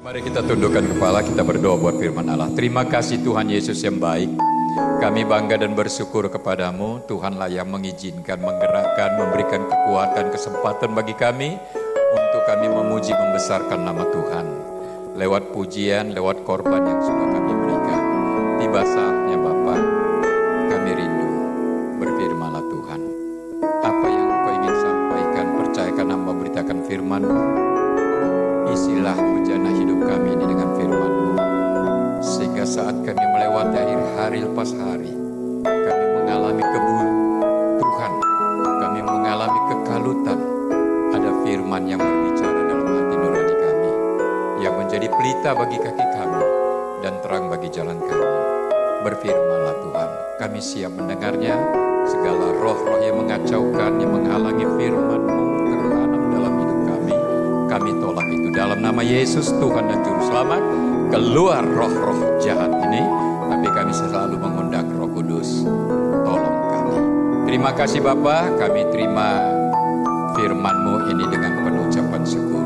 Mari kita tundukkan kepala, kita berdoa buat firman Allah. Terima kasih Tuhan Yesus yang baik. Kami bangga dan bersyukur kepadamu. Tuhanlah yang mengizinkan, menggerakkan, memberikan kekuatan, kesempatan bagi kami untuk kami memuji, membesarkan nama Tuhan. Lewat pujian, lewat korban yang sudah kami berikan. Tiba saatnya Bapa, kami rindu. Berfirmanlah Tuhan. Apa yang Engkau ingin sampaikan, percayakan hamba beritakan firman-Mu. Isilah bejana hidup kami ini dengan firman-Mu. Sehingga saat kami melewati akhir hari lepas hari, kami mengalami kebutuhan, kami mengalami kekalutan. Ada firman yang berbicara dalam hati nurani kami, yang menjadi pelita bagi kaki kami dan terang bagi jalan kami. Berfirmanlah Tuhan, kami siap mendengarnya. Segala roh-roh yang mengacaukan, yang menghalangi firman-Mu tertanam dalam hidup kami tolak itu dalam nama Yesus Tuhan dan Juru Selamat. Keluar roh-roh jahat ini, tapi kami selalu mengundang Roh Kudus, tolong kami. Terima kasih Bapa, kami terima firman-Mu ini dengan penuh ucapan syukur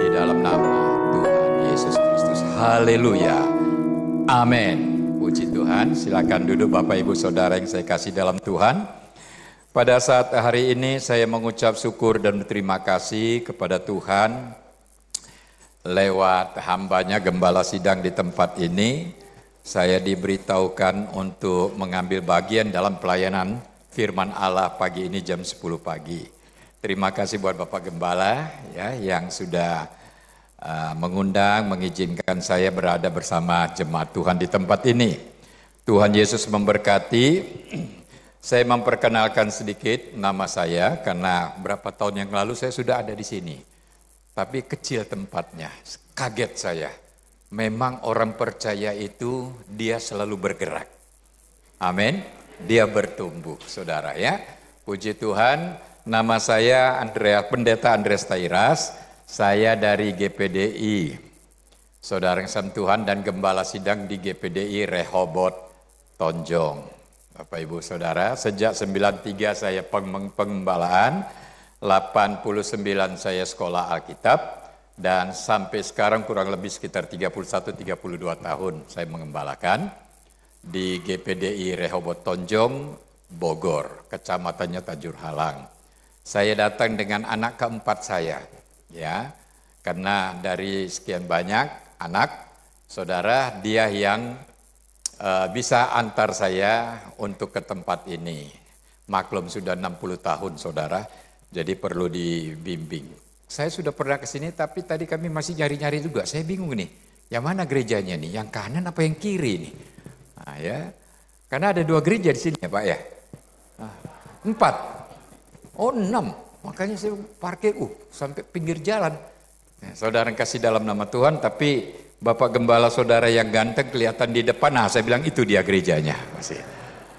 di dalam nama Tuhan Yesus Kristus. Haleluya, amin. Puji Tuhan. Silakan duduk Bapak Ibu Saudara yang saya kasih dalam Tuhan. Pada saat hari ini saya mengucap syukur dan berterima kasih kepada Tuhan lewat hambanya Gembala Sidang di tempat ini. Saya diberitahukan untuk mengambil bagian dalam pelayanan firman Allah pagi ini jam 10 pagi. Terima kasih buat Bapak Gembala ya, yang sudah mengundang, mengizinkan saya berada bersama jemaat Tuhan di tempat ini. Tuhan Yesus memberkati. Saya memperkenalkan sedikit nama saya karena berapa tahun yang lalu saya sudah ada di sini. Tapi kecil tempatnya, kaget saya. Memang orang percaya itu dia selalu bergerak. Amin. Dia bertumbuh, saudara ya. Puji Tuhan, nama saya Pendeta Andreas Tairas. Saya dari GPDI, Saudara Kesam Tuhan dan Gembala Sidang di GPDI Rehoboth Tonjong. Bapak Ibu Saudara, sejak 93 saya pengembalaan, 89 saya sekolah Alkitab, dan sampai sekarang kurang lebih sekitar 31-32 tahun saya mengembalakan di GPDI Rehoboth Tonjong, Bogor, kecamatannya Tajur Halang. Saya datang dengan anak keempat saya, ya, karena dari sekian banyak anak, saudara, dia yang bisa antar saya untuk ke tempat ini. Maklum sudah 60 tahun saudara, jadi perlu dibimbing. Saya sudah pernah ke sini tapi tadi kami masih nyari-nyari juga. Saya bingung nih, yang mana gerejanya nih? Yang kanan apa yang kiri nih? Nah, ya. Karena ada 2 gereja di sini ya Pak ya. 4. Oh 6. Makanya saya parkir sampai pinggir jalan. Nah, saudara kasih dalam nama Tuhan, tapi Bapak Gembala saudara yang ganteng kelihatan di depan. Nah, saya bilang itu dia gerejanya. Masih.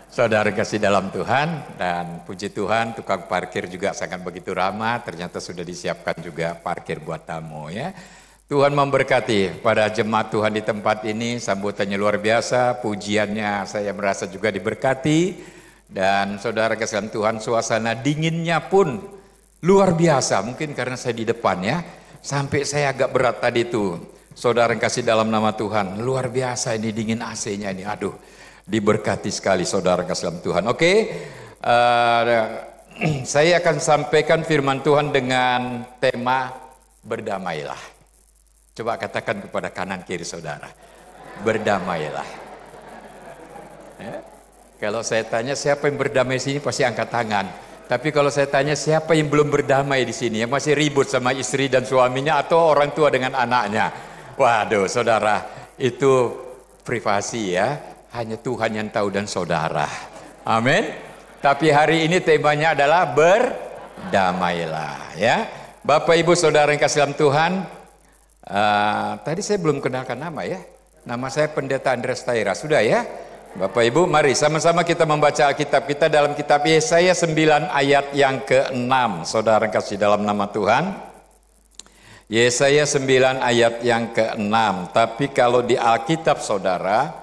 Saudara kasih dalam Tuhan, dan puji Tuhan tukang parkir juga sangat begitu ramah. Ternyata sudah disiapkan juga parkir buat tamu ya. Tuhan memberkati pada jemaat Tuhan di tempat ini. Sambutannya luar biasa, pujiannya saya merasa juga diberkati. Dan saudara kasih dalam Tuhan, suasana dinginnya pun luar biasa. Mungkin karena saya di depan ya. Sampai saya agak berat tadi tuh. Saudara yang kasih dalam nama Tuhan, luar biasa ini dingin AC-nya ini, aduh, diberkati sekali saudara yang kasih dalam Tuhan. Oke, saya akan sampaikan firman Tuhan dengan tema berdamailah. Coba katakan kepada kanan kiri saudara, berdamailah. Ya. Kalau saya tanya siapa yang berdamai di sini pasti angkat tangan. Tapi kalau saya tanya siapa yang belum berdamai di sini, yang masih ribut sama istri dan suaminya atau orang tua dengan anaknya. Waduh saudara, itu privasi ya, hanya Tuhan yang tahu dan saudara. Amin. Tapi hari ini temanya adalah berdamailah ya. Bapak Ibu Saudara yang kasih dalam Tuhan, tadi saya belum kenalkan nama ya. Nama saya Pendeta Andreas Tairas, sudah ya. Bapak Ibu mari sama-sama kita membaca Alkitab kita dalam kitab Yesaya 9 ayat yang ke-6. Saudara yang kasih dalam nama Tuhan. Yesaya 9 ayat yang ke-6. Tapi kalau di Alkitab saudara,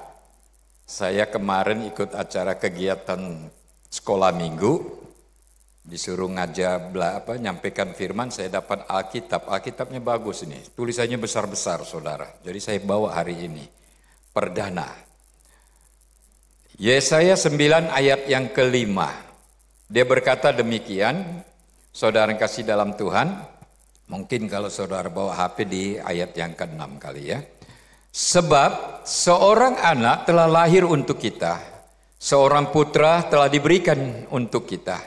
saya kemarin ikut acara kegiatan sekolah minggu Disuruh nyampaikan firman, saya dapat Alkitab. Alkitabnya bagus ini, tulisannya besar-besar saudara. Jadi saya bawa hari ini, perdana. Yesaya 9 ayat yang ke-5. Dia berkata demikian, saudara yang kasih dalam Tuhan. Mungkin kalau saudara bawa HP di ayat yang ke-6 kali ya. Sebab seorang anak telah lahir untuk kita, seorang putra telah diberikan untuk kita.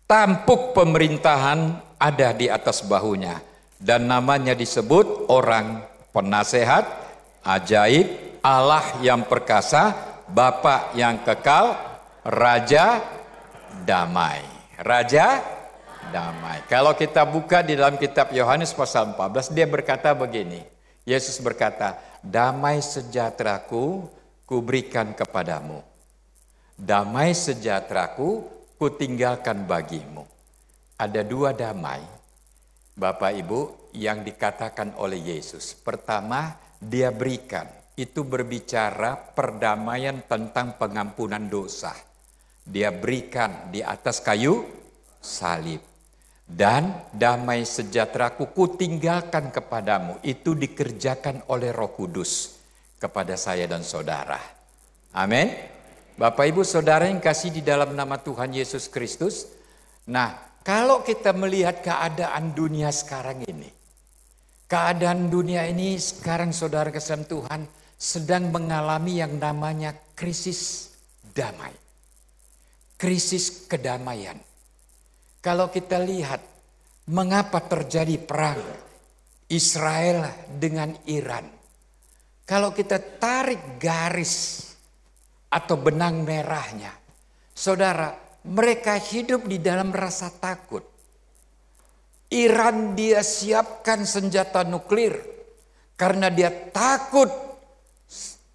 Tampuk pemerintahan ada di atas bahunya, dan namanya disebut orang penasehat, ajaib, Allah yang perkasa, Bapa yang kekal, Raja damai. Raja damai. Kalau kita buka di dalam kitab Yohanes pasal 14, dia berkata begini. Yesus berkata, damai sejahteraku kuberikan kepadamu. Damai sejahteraku kutinggalkan bagimu. Ada dua damai, Bapak Ibu, yang dikatakan oleh Yesus. Pertama, dia berikan. Itu berbicara perdamaian tentang pengampunan dosa. Dia berikan di atas kayu salib. Dan damai sejahteraku kutinggalkan kepadamu. Itu dikerjakan oleh Roh Kudus kepada saya dan saudara. Amin. Bapak Ibu Saudara yang kasih di dalam nama Tuhan Yesus Kristus. Nah, kalau kita melihat keadaan dunia sekarang ini. Keadaan dunia ini sekarang saudara kasih Tuhan sedang mengalami yang namanya krisis damai. Krisis kedamaian. Kalau kita lihat mengapa terjadi perang Israel dengan Iran. Kalau kita tarik garis atau benang merahnya, saudara, mereka hidup di dalam rasa takut. Iran dia siapkan senjata nuklir karena dia takut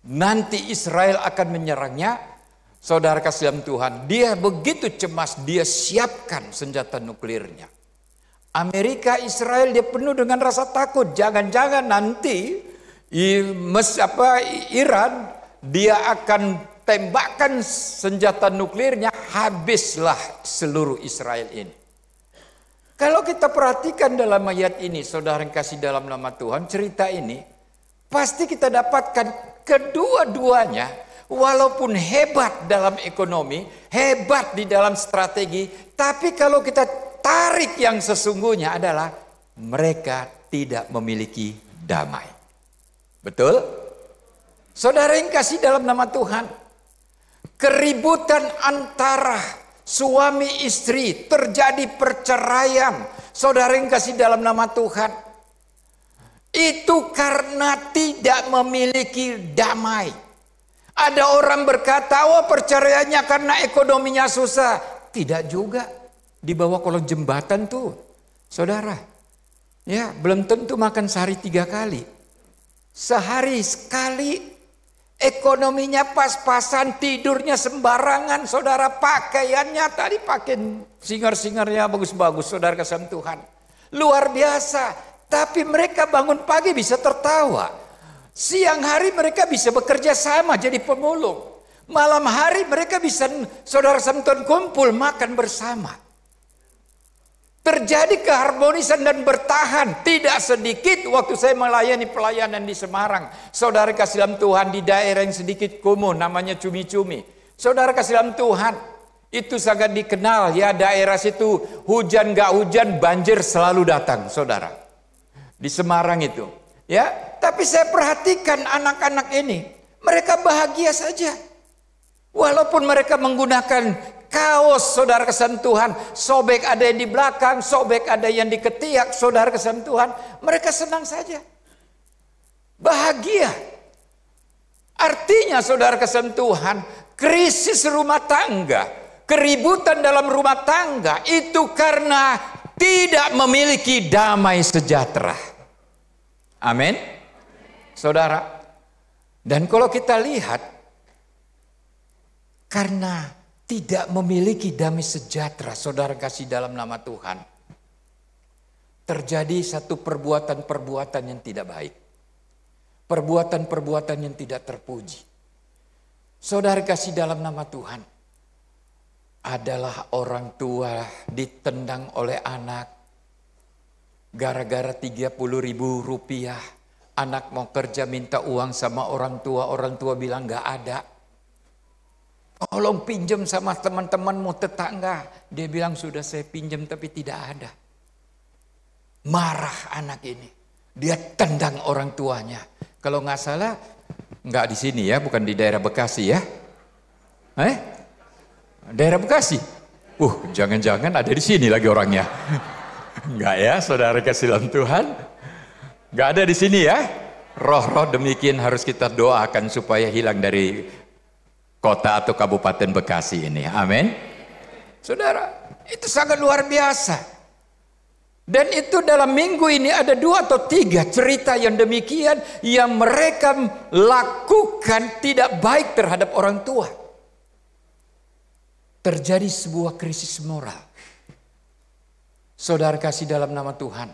nanti Israel akan menyerangnya. Saudara kasih dalam Tuhan, dia begitu cemas, dia siapkan senjata nuklirnya. Amerika, Israel dia penuh dengan rasa takut, jangan-jangan nanti Iran dia akan tembakan senjata nuklirnya, habislah seluruh Israel ini. Kalau kita perhatikan dalam ayat ini, saudara yang kasih dalam nama Tuhan, cerita ini, pasti kita dapatkan kedua-duanya, walaupun hebat dalam ekonomi, hebat di dalam strategi, tapi kalau kita tarik yang sesungguhnya adalah, mereka tidak memiliki damai. Betul? Saudara yang kasih dalam nama Tuhan, keributan antara suami istri, terjadi perceraian. Saudara yang kasih dalam nama Tuhan, itu karena tidak memiliki damai. Ada orang berkata, oh perceraiannya karena ekonominya susah. Tidak juga. Di bawah kolong jembatan tuh, saudara, ya belum tentu makan sehari 3 kali. Sehari sekali. Ekonominya pas-pasan, tidurnya sembarangan, saudara, pakaiannya tadi pakai singar-singarnya bagus-bagus, saudara kasih Tuhan. Luar biasa, tapi mereka bangun pagi bisa tertawa. Siang hari mereka bisa bekerja sama jadi pemulung. Malam hari mereka bisa, saudara kasih Tuhan, kumpul makan bersama. Terjadi keharmonisan dan bertahan. Tidak sedikit waktu saya melayani pelayanan di Semarang. Saudara kasih dalam Tuhan, di daerah yang sedikit kumuh namanya Cumi-Cumi. Saudara kasih dalam Tuhan, itu sangat dikenal ya, daerah situ hujan gak hujan banjir selalu datang, saudara. Di Semarang itu. Ya, tapi saya perhatikan anak-anak ini, mereka bahagia saja. Walaupun mereka menggunakan kaos, saudara kesan Tuhan, sobek ada yang di belakang, sobek ada yang di ketiak, saudara kesan Tuhan, mereka senang saja. Bahagia. Artinya saudara kesan Tuhan, krisis rumah tangga, keributan dalam rumah tangga, itu karena tidak memiliki damai sejahtera. Amin. Saudara, dan kalau kita lihat, karena tidak memiliki damai sejahtera, saudara kasih dalam nama Tuhan, terjadi satu perbuatan-perbuatan yang tidak baik. Perbuatan-perbuatan yang tidak terpuji. Saudara kasih dalam nama Tuhan, adalah orang tua ditendang oleh anak. Gara-gara 30.000 rupiah. Anak mau kerja minta uang sama orang tua bilang gak ada. Tolong pinjam sama teman-temanmu tetangga. Dia bilang sudah saya pinjam tapi tidak ada. Marah anak ini. Dia tendang orang tuanya. Kalau nggak salah, nggak di sini ya, bukan di daerah Bekasi ya. Daerah Bekasi? Jangan-jangan ada di sini lagi orangnya. Enggak ya, saudara kasih dalam Tuhan. Enggak ada di sini ya. Roh-roh demikian harus kita doakan supaya hilang dari kota atau kabupaten Bekasi ini. Amin. Saudara, itu sangat luar biasa. Dan itu dalam minggu ini ada 2 atau 3 cerita yang demikian yang mereka lakukan tidak baik terhadap orang tua. Terjadi sebuah krisis moral. Saudara kasih dalam nama Tuhan.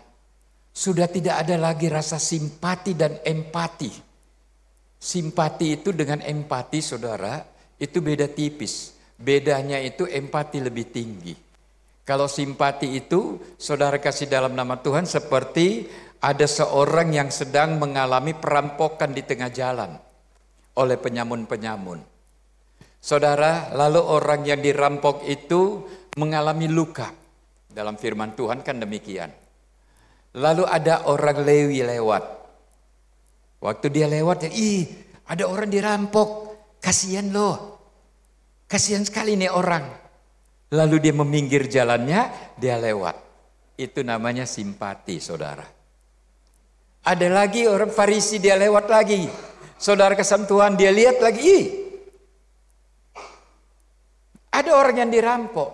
Sudah tidak ada lagi rasa simpati dan empati. Simpati itu dengan empati saudara itu beda tipis. Bedanya itu empati lebih tinggi. Kalau simpati itu saudara kasih dalam nama Tuhan seperti ada seorang yang sedang mengalami perampokan di tengah jalan oleh penyamun-penyamun. Saudara, lalu orang yang dirampok itu mengalami luka. Dalam firman Tuhan kan demikian. Lalu ada orang Lewi lewat. Waktu dia lewat, ada orang dirampok. Kasihan loh. Kasihan sekali nih orang. Lalu dia meminggir jalannya, dia lewat. Itu namanya simpati, saudara. Ada lagi orang Farisi, dia lewat lagi. Saudara kasih Tuhan, dia lihat lagi. Ada orang yang dirampok.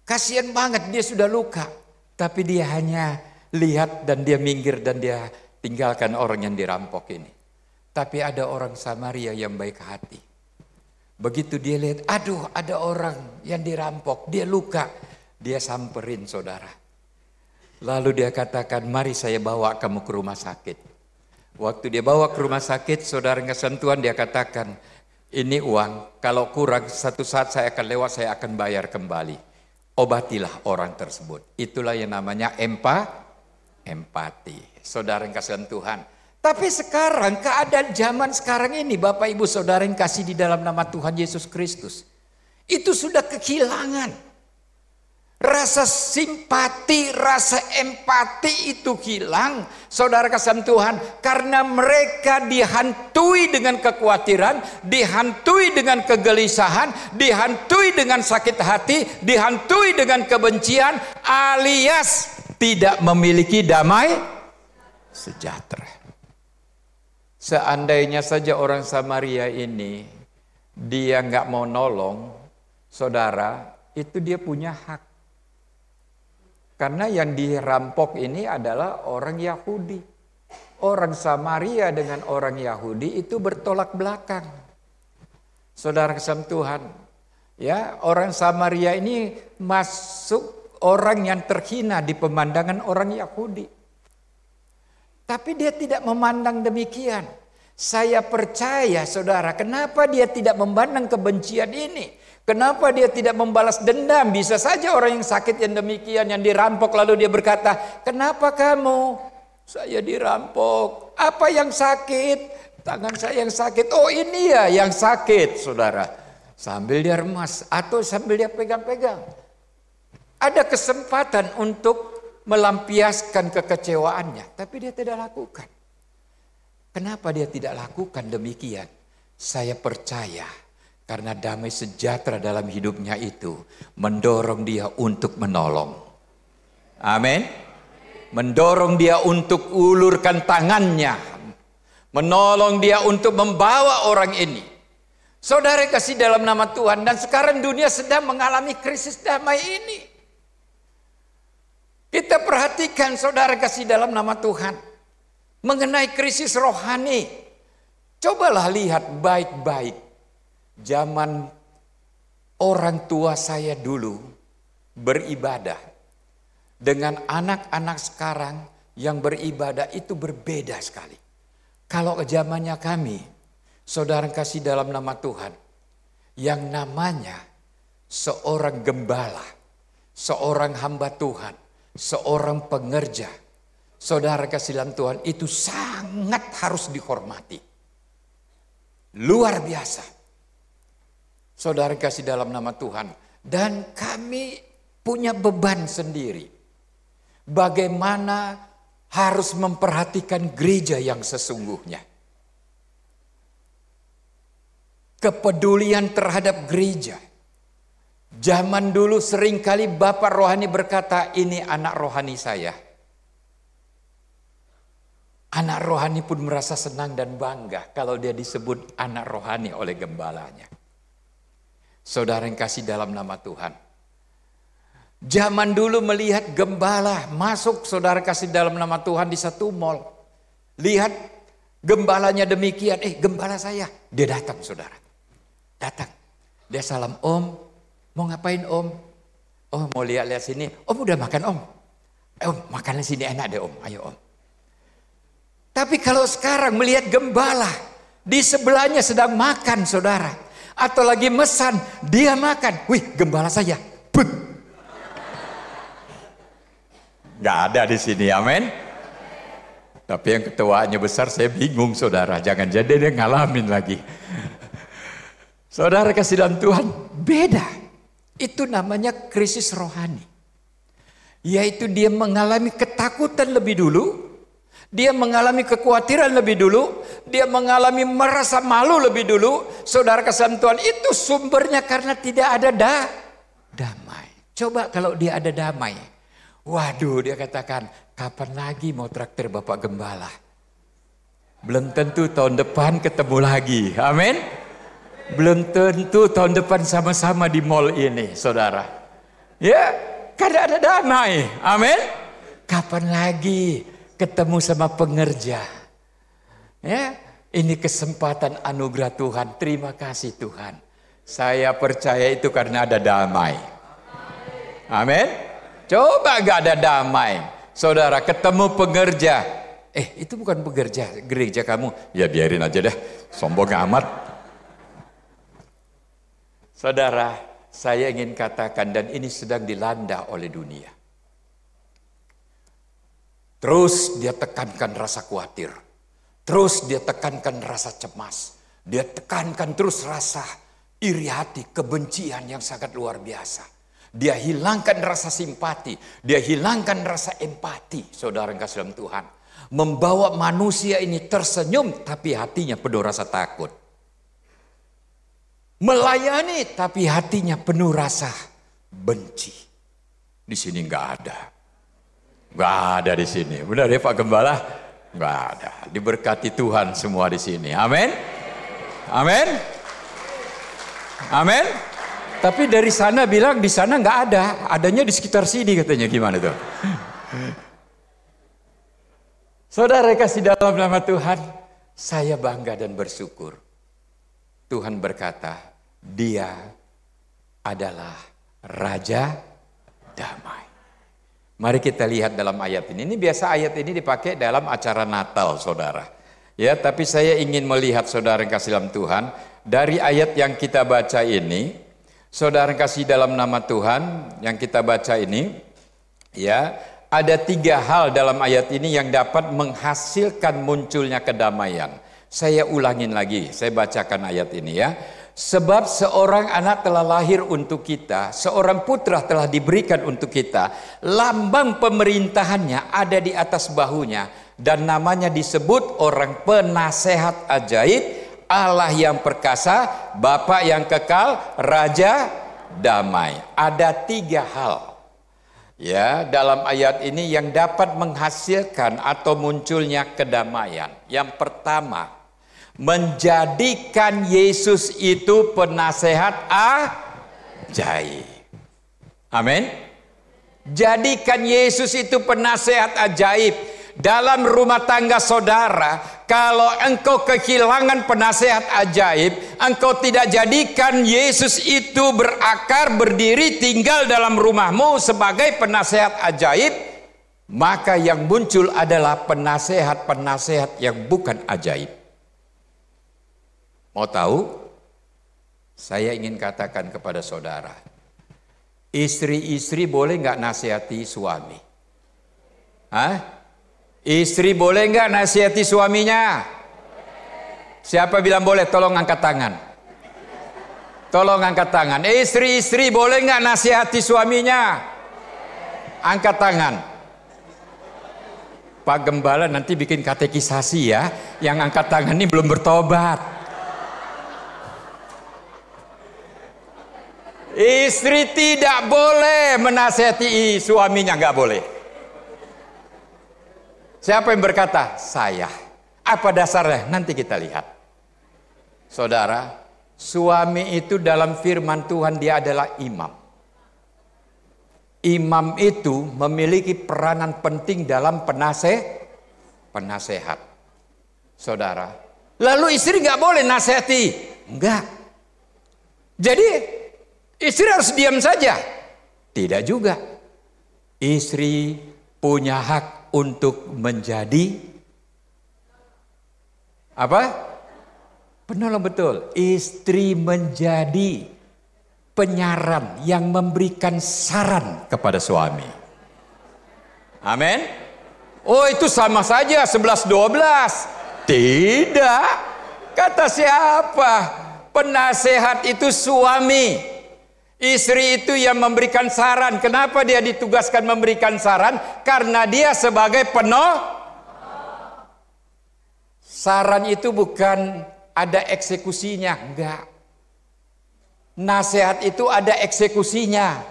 Kasihan banget, dia sudah luka. Tapi dia hanya lihat dan dia minggir dan dia tinggalkan orang yang dirampok ini. Tapi ada orang Samaria yang baik hati. Begitu dia lihat, aduh ada orang yang dirampok, dia luka. Dia samperin saudara. Lalu dia katakan, mari saya bawa kamu ke rumah sakit. Waktu dia bawa ke rumah sakit, saudara kesentuhan dia katakan, ini uang, kalau kurang satu saat saya akan lewat, saya akan bayar kembali. Obatilah orang tersebut. Itulah yang namanya empati. Saudara yang kasihan Tuhan. Tapi sekarang keadaan zaman sekarang ini Bapak Ibu Saudara yang kasih di dalam nama Tuhan Yesus Kristus. Itu sudah kehilangan. Rasa simpati, rasa empati itu hilang. Saudara kasihan Tuhan. Karena mereka dihantui dengan kekhawatiran, dihantui dengan kegelisahan, dihantui dengan sakit hati, dihantui dengan kebencian, alias tidak memiliki damai sejahtera. Seandainya saja orang Samaria ini dia nggak mau nolong, saudara, itu dia punya hak. Karena yang dirampok ini adalah orang Yahudi. Orang Samaria dengan orang Yahudi itu bertolak belakang. Saudara kasih Tuhan, ya, orang Samaria ini masuk orang yang terhina di pemandangan orang Yahudi. Tapi dia tidak memandang demikian. Saya percaya saudara, kenapa dia tidak memandang kebencian ini? Kenapa dia tidak membalas dendam? Bisa saja orang yang sakit yang demikian, yang dirampok lalu dia berkata, kenapa kamu? Saya dirampok. Apa yang sakit? Tangan saya yang sakit. Oh ini ya yang sakit saudara. Sambil dia remas atau sambil dia pegang-pegang. Ada kesempatan untuk melampiaskan kekecewaannya, tapi dia tidak lakukan. Kenapa dia tidak lakukan demikian? Saya percaya karena damai sejahtera dalam hidupnya itu mendorong dia untuk menolong. Amin. Mendorong dia untuk ulurkan tangannya, menolong dia untuk membawa orang ini. Saudara kasih dalam nama Tuhan, dan sekarang dunia sedang mengalami krisis damai ini. Kita perhatikan saudara kasih dalam nama Tuhan. Mengenai krisis rohani. Cobalah lihat baik-baik. Zaman orang tua saya dulu beribadah. Dengan anak-anak sekarang yang beribadah itu berbeda sekali. Kalau zamannya kami, saudara kasih dalam nama Tuhan. Yang namanya seorang gembala, seorang hamba Tuhan, seorang pengerja, saudara kasih dalam Tuhan, itu sangat harus dihormati. Luar biasa. Saudara kasih dalam nama Tuhan. Dan kami punya beban sendiri. Bagaimana harus memperhatikan gereja yang sesungguhnya. Kepedulian terhadap gereja. Zaman dulu seringkali bapak rohani berkata, ini anak rohani saya. Anak rohani pun merasa senang dan bangga kalau dia disebut anak rohani oleh gembalanya. Saudara yang kasih dalam nama Tuhan. Zaman dulu melihat gembala masuk, saudara kasih dalam nama Tuhan, di satu mall. Lihat gembalanya demikian, gembala saya. Dia datang, saudara. Datang. Dia salam, Om. Mau ngapain, Om? Oh, mau lihat-lihat sini. Om udah makan, Om. Om, makannya sini enak deh, Om. Ayo, Om. Tapi kalau sekarang melihat gembala di sebelahnya sedang makan, saudara, atau lagi mesan, dia makan. Wih, gembala saya. Buk. Gak ada di sini, amin. Tapi yang ketuaannya besar, saya bingung, saudara. Jangan jadi dia ngalamin lagi. Saudara kasih dalam Tuhan, beda. Itu namanya krisis rohani. Yaitu dia mengalami ketakutan lebih dulu. Dia mengalami kekhawatiran lebih dulu. Dia mengalami merasa malu lebih dulu. Saudara kasih dalam Tuhan, itu sumbernya karena tidak ada damai. Coba kalau dia ada damai. Waduh, dia katakan, kapan lagi mau traktir Bapak Gembala? Belum tentu tahun depan ketemu lagi. Amin. Belum tentu tahun depan sama-sama di mall ini, saudara. Ya, karena ada damai. Amin. Kapan lagi ketemu sama pengerja? Ya, ini kesempatan anugerah Tuhan. Terima kasih Tuhan. Saya percaya itu karena ada damai. Amin. Coba gak ada damai, saudara, ketemu pengerja. Itu bukan pengerja gereja kamu. Ya biarin aja deh, sombong amat. Saudara, saya ingin katakan, dan ini sedang dilanda oleh dunia. Terus dia tekankan rasa khawatir. Terus dia tekankan rasa cemas. Dia tekankan terus rasa iri hati, kebencian yang sangat luar biasa. Dia hilangkan rasa simpati. Dia hilangkan rasa empati, saudara yang kasih dalam Tuhan. Membawa manusia ini tersenyum, tapi hatinya penuh rasa takut. Melayani, tapi hatinya penuh rasa benci. Di sini nggak ada. Nggak ada di sini. Benar ya Pak Gembala? Nggak ada. Diberkati Tuhan semua di sini. Amin. Amin. Amin. Tapi dari sana bilang di sana nggak ada. Adanya di sekitar sini katanya. Gimana tuh? Saudara kasih dalam nama Tuhan. Saya bangga dan bersyukur. Tuhan berkata, Dia adalah Raja Damai. Mari kita lihat dalam ayat ini. Ini biasa ayat ini dipakai dalam acara Natal, saudara. Ya, tapi saya ingin melihat saudara yang kasih dalam Tuhan. Dari ayat yang kita baca ini, saudara yang kasih dalam nama Tuhan, yang kita baca ini, ya, ada 3 hal dalam ayat ini yang dapat menghasilkan munculnya kedamaian. Saya ulangin lagi, saya bacakan ayat ini ya. Sebab seorang anak telah lahir untuk kita, seorang putra telah diberikan untuk kita. Lambang pemerintahannya ada di atas bahunya. Dan namanya disebut orang penasehat ajaib, Allah yang perkasa, Bapa yang kekal, Raja damai. Ada 3 hal ya dalam ayat ini yang dapat menghasilkan atau munculnya kedamaian. Yang pertama, menjadikan Yesus itu penasehat ajaib. Amin. Jadikan Yesus itu penasehat ajaib. Dalam rumah tangga saudara, kalau engkau kehilangan penasehat ajaib, engkau tidak jadikan Yesus itu berakar, berdiri, tinggal dalam rumahmu sebagai penasehat ajaib, maka yang muncul adalah penasehat-penasehat yang bukan ajaib. Mau tahu? Saya ingin katakan kepada saudara, Istri-istri boleh nggak nasihati suami? Hah? Istri boleh nggak nasihati suaminya? Siapa bilang boleh? Tolong angkat tangan. Tolong angkat tangan. Istri-istri boleh nggak nasihati suaminya? Angkat tangan. Pak Gembala nanti bikin katekisasi ya. Yang angkat tangan ini belum bertobat. Istri tidak boleh menasihati suaminya, nggak boleh. Siapa yang berkata? Saya. Apa dasarnya? Nanti kita lihat. Saudara, suami itu dalam firman Tuhan dia adalah imam. Imam itu memiliki peranan penting dalam penasehat. Saudara, lalu istri nggak boleh nasihati? Enggak. Jadi istri harus diam saja? Tidak juga. Istri punya hak untuk menjadi apa? Penolong, betul. Istri menjadi penyaran yang memberikan saran kepada suami. Amin. Oh, itu sama saja 11-12. Tidak. Kata siapa? Penasehat itu suami. Istri itu yang memberikan saran. Kenapa dia ditugaskan memberikan saran? Karena dia sebagai saran itu bukan ada eksekusinya, enggak. Nasihat itu ada eksekusinya.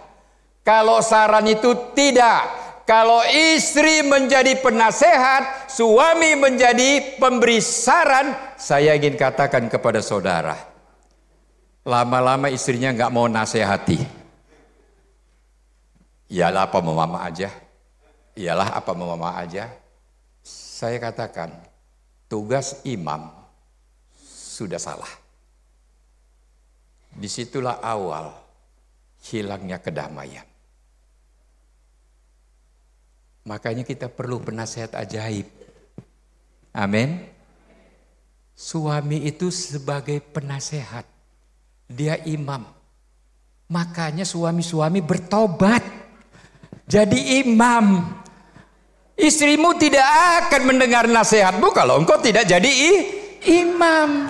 Kalau saran itu tidak. Kalau istri menjadi penasehat, suami menjadi pemberi saran, saya ingin katakan kepada saudara, lama-lama istrinya nggak mau nasihati. Iyalah apa mau mama aja. Iyalah apa mau mama aja. Saya katakan, tugas imam sudah salah. Disitulah awal hilangnya kedamaian. Makanya kita perlu penasehat ajaib. Amin. Suami itu sebagai penasehat. Dia imam. Makanya suami-suami bertobat. Jadi imam. Istrimu tidak akan mendengar nasihatmu kalau engkau tidak jadi imam.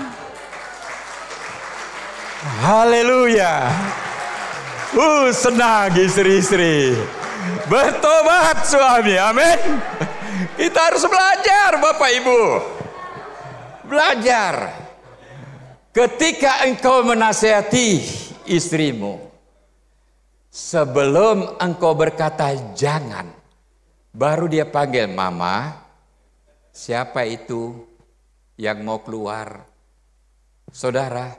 Haleluya. Senang istri-istri. Bertobat suami. Amin. Kita harus belajar Bapak Ibu. Belajar. Ketika engkau menasihati istrimu, sebelum engkau berkata jangan, baru dia panggil, mama, siapa itu yang mau keluar? Saudara,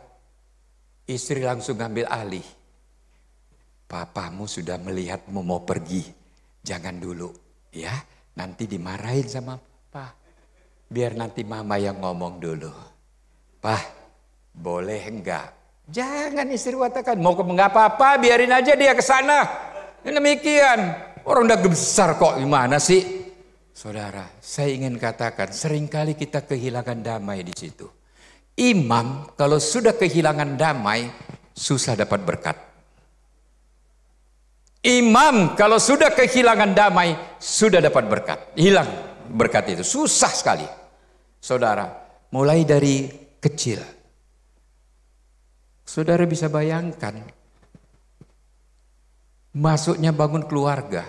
istri langsung ngambil alih. Papamu sudah melihatmu mau pergi, jangan dulu ya, nanti dimarahin sama papa. Biar nanti mama yang ngomong dulu. Pak, boleh enggak? Jangan istri katakan, mau enggak apa-apa, biarin aja dia ke sana. Demikian, orang udah besar kok, gimana sih? Saudara, saya ingin katakan, seringkali kita kehilangan damai di situ. Imam kalau sudah kehilangan damai, susah dapat berkat. Imam kalau sudah kehilangan damai, sudah dapat berkat. Hilang berkat itu, susah sekali. Saudara, mulai dari kecil. Saudara bisa bayangkan, masuknya bangun keluarga.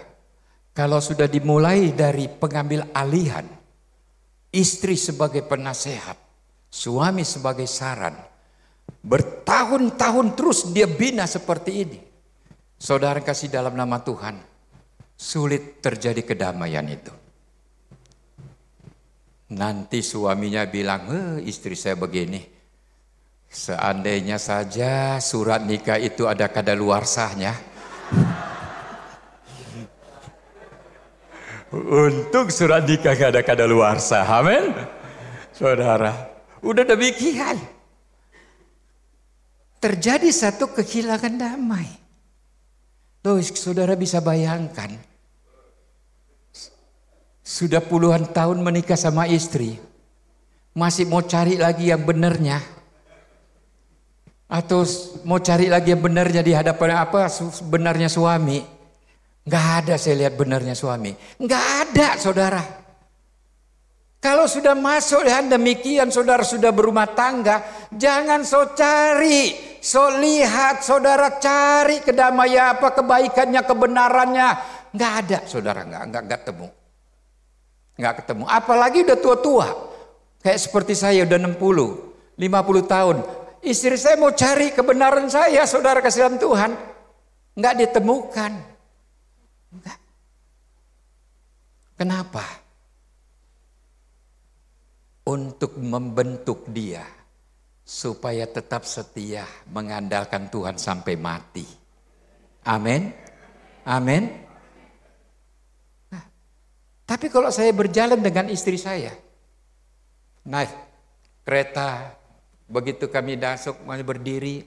Kalau sudah dimulai dari pengambil alihan, istri sebagai penasehat, suami sebagai saran, bertahun-tahun terus dia bina seperti ini. Saudara kasih dalam nama Tuhan, sulit terjadi kedamaian itu. Nanti suaminya bilang, istri saya begini. Seandainya saja surat nikah itu ada kadaluarsanya. Untung surat nikah gak ada kadaluarsa. Amin. Saudara, udah demikian. Terjadi satu kehilangan damai. Loh, saudara bisa bayangkan. Sudah puluhan tahun menikah sama istri. Masih mau cari lagi yang benernya. Atau mau cari lagi yang benarnya di hadapan apa benarnya suami? Nggak ada saya lihat benarnya suami. Nggak ada saudara. Kalau sudah masuk dan demikian saudara sudah berumah tangga, jangan so cari, so lihat saudara cari kedamaian apa kebaikannya, kebenarannya. Nggak ada saudara, nggak ketemu. Nggak ketemu. Apalagi udah tua-tua. Kayak seperti saya udah 60, 50 tahun. Istri saya mau cari kebenaran saya, saudara kasih dalam Tuhan. Nggak ditemukan. Enggak. Kenapa? Untuk membentuk dia supaya tetap setia mengandalkan Tuhan sampai mati. Amin. Amin. Nah, tapi kalau saya berjalan dengan istri saya, naik kereta, begitu kami masuk mulai berdiri,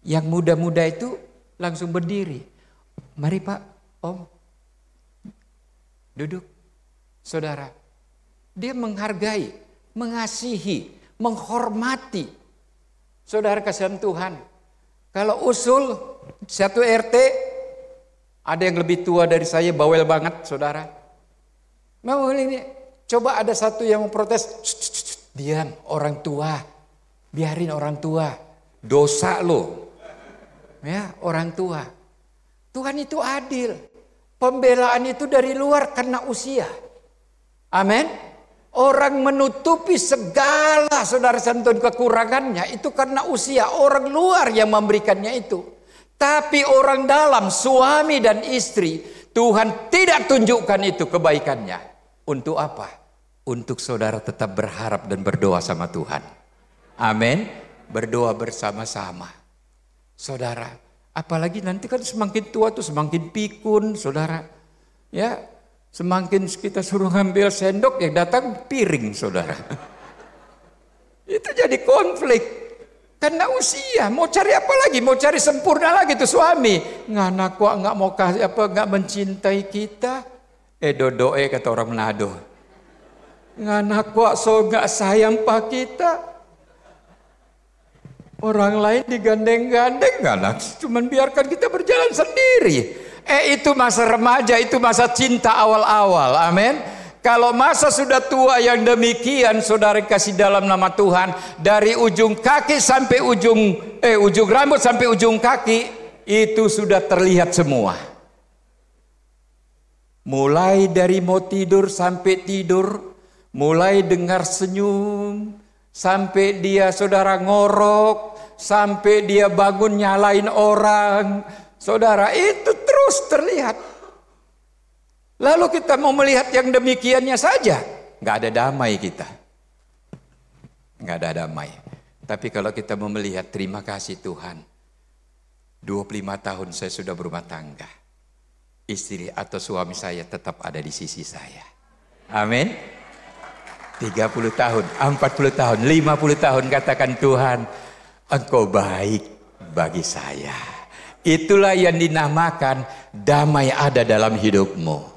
yang muda-muda itu langsung berdiri. Mari Pak, Om, duduk. Saudara, dia menghargai, mengasihi, menghormati. Saudara kasihan Tuhan. Kalau usul satu RT, ada yang lebih tua dari saya, bawel banget saudara. Mau ini, coba ada satu yang memprotes, diam, orang tua, biarin orang tua, dosa lo. Ya, orang tua. Tuhan itu adil. Pembelaan itu dari luar karena usia. Amin. Orang menutupi segala saudara santun kekurangannya itu karena usia. Orang luar yang memberikannya itu. Tapi orang dalam, suami dan istri, Tuhan tidak tunjukkan itu kebaikannya. Untuk apa? Untuk saudara tetap berharap dan berdoa sama Tuhan. Amin. Berdoa bersama-sama. Saudara, apalagi nanti kan semakin tua tuh semakin pikun, saudara. Ya, semakin kita suruh ngambil sendok, yang datang piring, saudara. Itu jadi konflik. Karena usia, mau cari apa lagi? Mau cari sempurna lagi tuh suami. Ngana kok nggak mau kasih apa, nggak mencintai kita? Dodoe kata orang Manado. Ngana kok so nggak sayang pak kita? Orang lain digandeng-gandeng, ngana cuman biarkan kita berjalan sendiri. Itu masa remaja, itu masa cinta awal-awal. Amin. Kalau masa sudah tua yang demikian, saudara kasih dalam nama Tuhan, dari ujung kaki sampai ujung rambut sampai ujung kaki, itu sudah terlihat semua. Mulai dari mau tidur sampai tidur, mulai dengar senyum, sampai dia saudara ngorok, sampai dia bangun nyalain orang. Saudara, itu terus terlihat. Lalu kita mau melihat yang demikiannya saja, nggak ada damai kita. Nggak ada damai. Tapi kalau kita mau melihat, terima kasih Tuhan. 25 tahun saya sudah berumah tangga. Istri atau suami saya tetap ada di sisi saya. Amin. 30 tahun, 40 tahun, 50 tahun katakan Tuhan, Engkau baik bagi saya. Itulah yang dinamakan damai ada dalam hidupmu.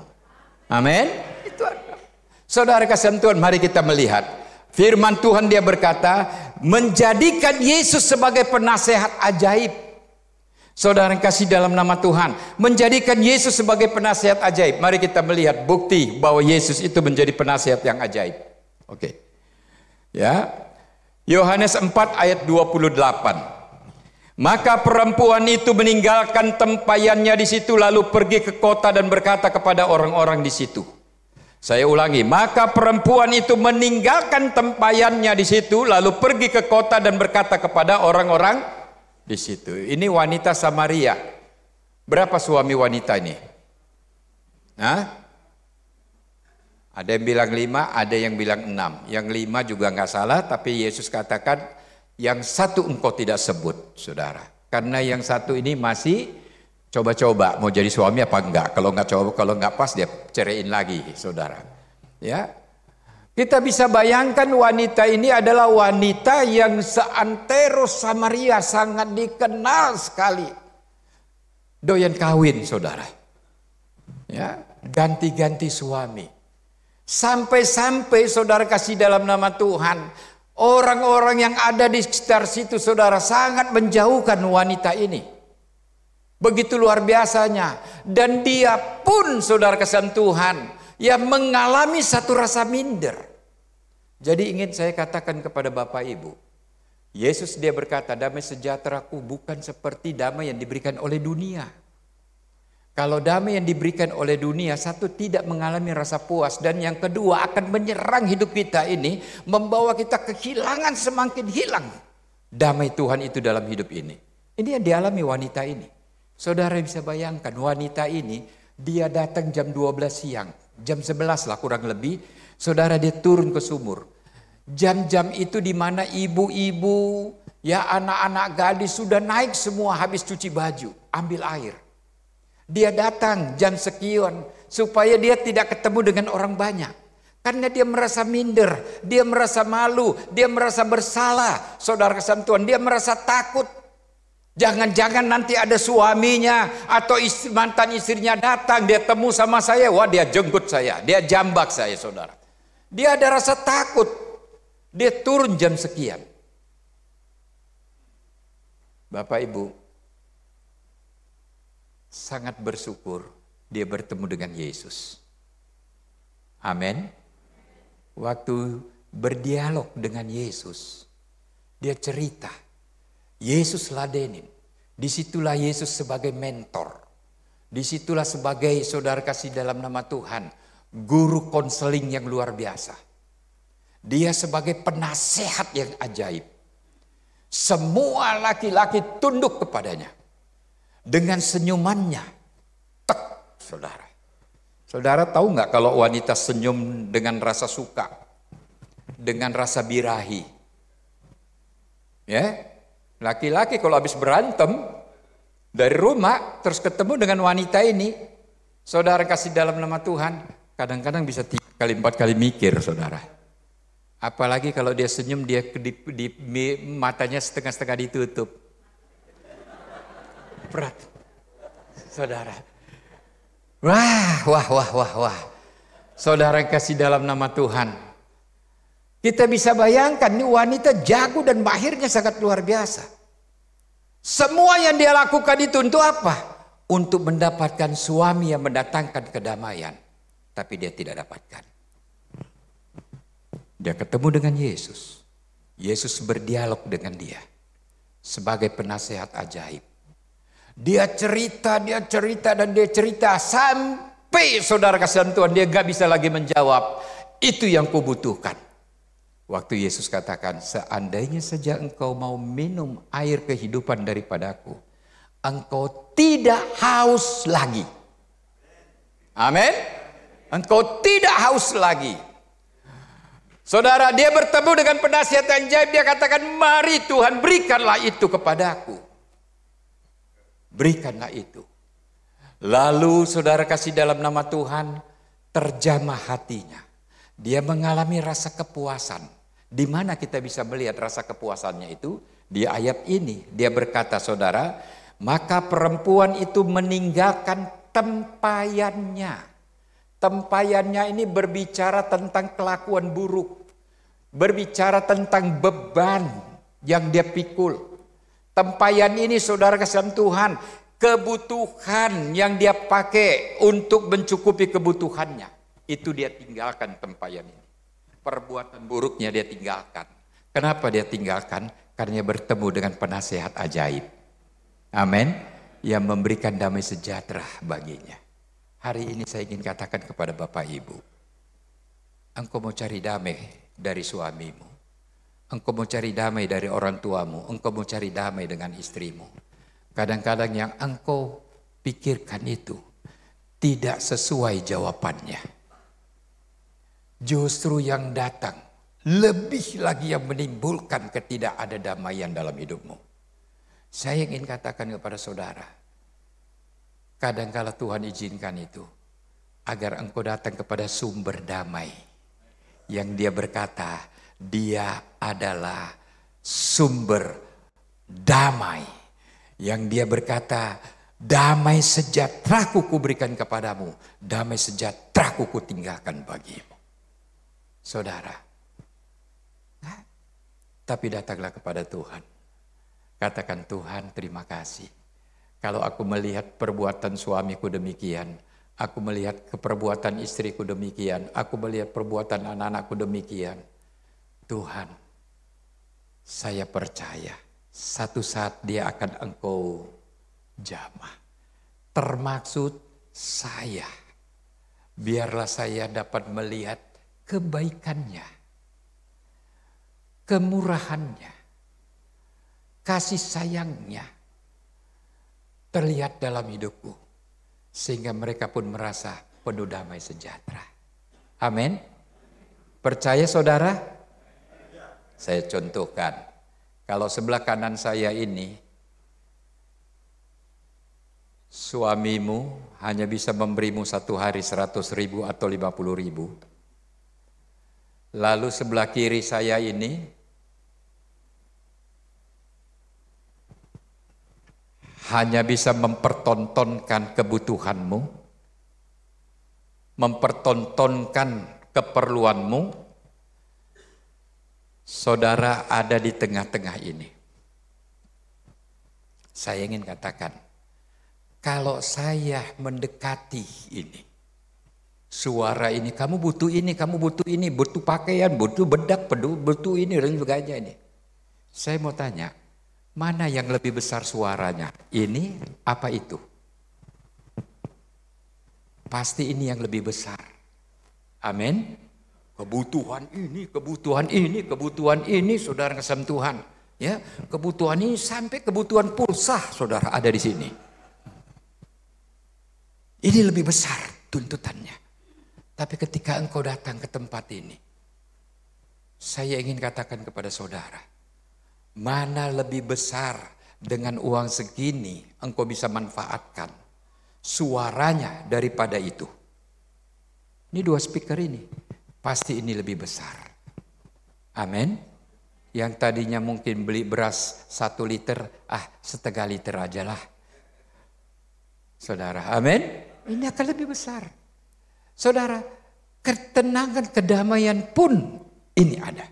Amin. Itu ada. Saudara kasihan Tuhan, mari kita melihat firman Tuhan. Dia berkata, menjadikan Yesus sebagai penasehat ajaib. Saudara kasih dalam nama Tuhan, menjadikan Yesus sebagai penasehat ajaib. Mari kita melihat bukti bahwa Yesus itu menjadi penasehat yang ajaib. Oke. Ya. Yohanes 4 ayat 28. Maka perempuan itu meninggalkan tempayannya di situ, lalu pergi ke kota dan berkata kepada orang-orang di situ. Saya ulangi, maka perempuan itu meninggalkan tempayannya di situ, lalu pergi ke kota dan berkata kepada orang-orang di situ. Ini wanita Samaria. Berapa suami wanita ini? Hah? Ada yang bilang 5, ada yang bilang 6. Yang 5 juga nggak salah, tapi Yesus katakan, yang satu engkau tidak sebut, saudara. Karena yang satu ini masih coba-coba mau jadi suami apa enggak. Kalau enggak coba, kalau enggak pas dia ceraiin lagi, saudara. Ya, kita bisa bayangkan wanita ini adalah wanita yang seantero Samaria sangat dikenal sekali. Doyan kawin, saudara. Ya, ganti-ganti suami. Sampai-sampai saudara kasih dalam nama Tuhan, Orang-orang yang ada di sekitar situ, saudara, sangat menjauhkan wanita ini. Begitu luar biasanya. Dan dia pun, saudara kesan Tuhan, yang mengalami satu rasa minder. Jadi ingin saya katakan kepada Bapak Ibu, Yesus dia berkata, damai sejahteraku bukan seperti damai yang diberikan oleh dunia. Kalau damai yang diberikan oleh dunia, satu, tidak mengalami rasa puas. Dan yang kedua, akan menyerang hidup kita ini, membawa kita kehilangan semakin hilang damai Tuhan itu dalam hidup ini. Ini yang dialami wanita ini. Saudara bisa bayangkan, wanita ini, dia datang jam 12 siang. Jam 11 lah kurang lebih, saudara dia turun ke sumur. Jam-jam itu di mana ibu-ibu, ya anak-anak gadis sudah naik semua habis cuci baju, ambil air. Dia datang jam sekian supaya dia tidak ketemu dengan orang banyak. Karena dia merasa minder, dia merasa malu, dia merasa bersalah. Saudara kesan Tuhan, dia merasa takut. Jangan-jangan nanti ada suaminya atau mantan istrinya datang, dia temu sama saya, wah dia jenggut saya, dia jambak saya, saudara. Dia ada rasa takut. Dia turun jam sekian. Bapak Ibu, sangat bersyukur dia bertemu dengan Yesus. Amin. Waktu berdialog dengan Yesus, dia cerita. Yesus ladenin. Disitulah Yesus sebagai mentor. Disitulah sebagai, saudara kasih dalam nama Tuhan, guru konseling yang luar biasa. Dia sebagai penasehat yang ajaib. Semua laki-laki tunduk kepadanya. Dengan senyumannya, tek, saudara. Saudara tahu nggak kalau wanita senyum dengan rasa suka, dengan rasa birahi? Ya, laki-laki kalau habis berantem dari rumah terus ketemu dengan wanita ini, saudara kasih dalam nama Tuhan, kadang-kadang bisa 3 kali 4 kali mikir, saudara. Apalagi kalau dia senyum, dia di matanya setengah-setengah ditutup. Berat, saudara. Wah. Saudara kasih dalam nama Tuhan. Kita bisa bayangkan, ini wanita jago dan mahirnya sangat luar biasa. Semua yang dia lakukan itu untuk apa? Untuk mendapatkan suami yang mendatangkan kedamaian. Tapi dia tidak dapatkan. Dia ketemu dengan Yesus. Yesus berdialog dengan dia. Sebagai penasehat ajaib. Dia cerita sampai saudara kasihan Tuhan dia gak bisa lagi menjawab. Itu yang kubutuhkan. Waktu Yesus katakan, seandainya saja engkau mau minum air kehidupan daripadaku, engkau tidak haus lagi. Amin. Engkau tidak haus lagi. Saudara, dia bertemu dengan penasihat yang ajaib. Dia katakan, mari Tuhan berikanlah itu kepadaku. Berikanlah itu. Lalu saudara kasih dalam nama Tuhan, terjamah hatinya. Dia mengalami rasa kepuasan. Di mana kita bisa melihat rasa kepuasannya itu? Di ayat ini dia berkata, saudara, maka perempuan itu meninggalkan tempayannya. Tempayannya ini berbicara tentang kelakuan buruk. Berbicara tentang beban yang dia pikul. Tempayan ini saudara kasihan Tuhan, kebutuhan yang dia pakai untuk mencukupi kebutuhannya. Itu dia tinggalkan tempayan ini. Perbuatan buruknya dia tinggalkan. Kenapa dia tinggalkan? Karena dia bertemu dengan penasehat ajaib. Amin. Yang memberikan damai sejahtera baginya. Hari ini saya ingin katakan kepada Bapak Ibu. Engkau mau cari damai dari suamimu. Engkau mau cari damai dari orang tuamu. Engkau mau cari damai dengan istrimu. Kadang-kadang yang engkau pikirkan itu tidak sesuai jawabannya. Justru yang datang lebih lagi yang menimbulkan ketidakadamaian dalam hidupmu. Saya ingin katakan kepada saudara. Kadang-kala Tuhan izinkan itu. Agar engkau datang kepada sumber damai. Yang dia berkata, dia adalah sumber damai. Yang dia berkata, damai sejahteraku kuberikan kepadamu. Damai sejahteraku kutinggalkan bagimu. Saudara, Tapi datanglah kepada Tuhan. Katakan, Tuhan terima kasih. Kalau aku melihat perbuatan suamiku demikian, aku melihat perbuatan istriku demikian, aku melihat perbuatan anak-anakku demikian. Tuhan, saya percaya satu saat dia akan Engkau jamah. Termaksud saya. Biarlah saya dapat melihat kebaikannya, kemurahannya, kasih sayangnya terlihat dalam hidupku. Sehingga mereka pun merasa penuh damai sejahtera. Amin. Percaya saudara? Saya contohkan. Kalau sebelah kanan saya ini, suamimu hanya bisa memberimu satu hari 100.000 atau 50.000. Lalu sebelah kiri saya ini hanya bisa mempertontonkan kebutuhanmu, mempertontonkan keperluanmu. Saudara ada di tengah-tengah ini. Saya ingin katakan, kalau saya mendekati ini, suara ini, kamu butuh ini, butuh pakaian, butuh bedak, butuh ini, dan sebagainya ini. Saya mau tanya, mana yang lebih besar suaranya? Ini apa itu? Pasti ini yang lebih besar. Amin. Kebutuhan ini, saudara kesem Tuhan. Ya, kebutuhan ini sampai kebutuhan pulsa, saudara ada di sini. Ini lebih besar tuntutannya. Tapi ketika engkau datang ke tempat ini, saya ingin katakan kepada saudara, mana lebih besar dengan uang segini engkau bisa manfaatkan suaranya daripada itu. Ini dua speaker ini, pasti ini lebih besar. Amin. Yang tadinya mungkin beli beras 1 liter, setengah liter aja lah. Saudara, amin. Ini akan lebih besar. Saudara, ketenangan, kedamaian pun ini ada.